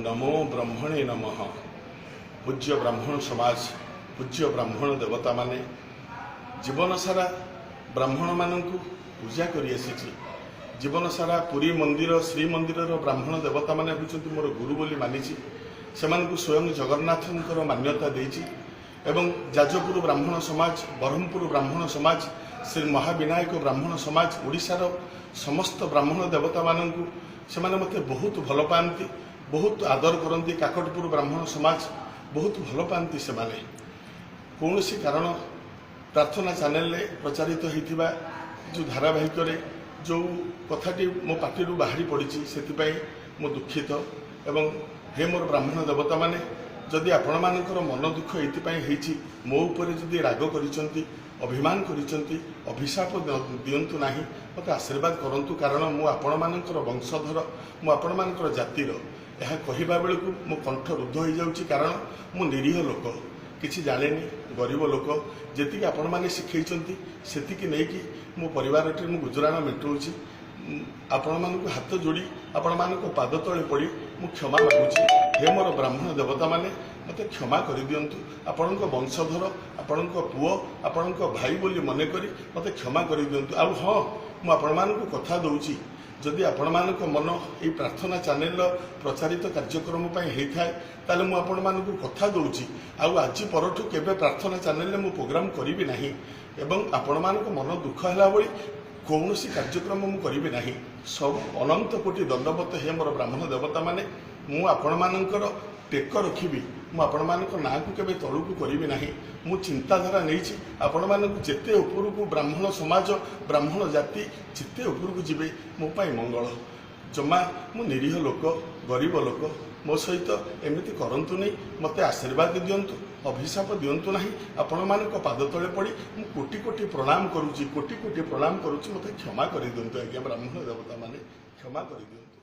नमो ब्रह्मणे नमः। पूज्य ब्राह्मण समाज, पूज्य ब्राह्मण देवता माने जीवन सारा ब्राह्मण मानू पूजा करी आसी। जीवन सारा पुरी मंदिर श्री मंदिर ब्राह्मण देवता माने होउछन्ति मोर गुरु बोली मानिछि। सेमानकु स्वयं जगन्नाथंकर मान्यता देछि एवं जाजपुर ब्राह्मण समाज, बरहमपुर ब्राह्मण समाज, श्री महाविनायक ब्राह्मण समाज, ओडिशार समस्त ब्राह्मण देवता मानकु सेमाने मते बहुत भल पाती, बहुत आदर करती। काकटपुर ब्राह्मण समाज बहुत भल पाती। सेमाने कौनसी कारण प्रार्थना चैनल प्रचारित होता जो धारावाहिक जो कथाटी मो पार्टी बाहरी पड़ी से मो दुखित। एवं हे मोर ब्राह्मण देवता माने जदि आपण मानकर मन दुख ये मो उपर जदि राग करिसंती, अभिमान करिसंती, अभिशाप दियंतु नाही, मते आशीर्वाद करंतु। कारण मु आपण मानकर वंशधर, मु आपण मानकर जातिर। यह कहवा बेलू मो कंठ रुद्ध हो जाउची। कारण मु निरीह लोक, किछि जानेनी, गरीब लोक। जेतिक आपण माने शिखैचंती सेतिक नेकी मो परिवारटे मु गुजराण मेटाउची। आपण मानकु हाथ जोड़ी आपण मानक पाद तले पड़ी मु क्षमा मागुची। हे मोर ब्राह्मण देवता माने मते क्षमा कर दियंतु। आपणक वंशधर, आपणक पुओ, आपणक भाई बोली मन करी मते क्षमा कर दियंतु। आ हाँ, मु आपण मानकु कथा दउची, जदि आपण मानक मन ये प्रार्थना चैनल प्रचारित कार्यक्रम होता ताले मु आपण मानकु कथा दउची आज परठू केबे प्रार्थना चैनल मु प्रोग्राम करिबि नाही एवं आपण मानक मन दुख हला बळी कौनसी कार्यक्रम मु करिबि नाही। सब अनंत कोटि दंडवत हे मोर ब्राह्मण देवता माने मु आपण मानकर टेक रखिबि। मु आपण मानक ना को केबे तळुकु करिबि नाही। मु चिंताधारा नैछि आपण मानक जेते उपरकु ब्राह्मण समाज, ब्राह्मण जाति जेते उपरकु जिबे मो पाई मंगल। जमा मु निरीह लोक, गरीब लोक, मो सहित एमिति करंतु नहीं। मते आशीर्वाद दियंतु, अभिशाप दियंतु नहीं। आपण मानक पाद तले पड़ी मु कोटि कोटि प्रणाम करूची, कोटि कोटि प्रणाम करूची। मते क्षमा करि दियंतु आज्ञा ब्राह्मण देवता माने, क्षमा करि दियंतु।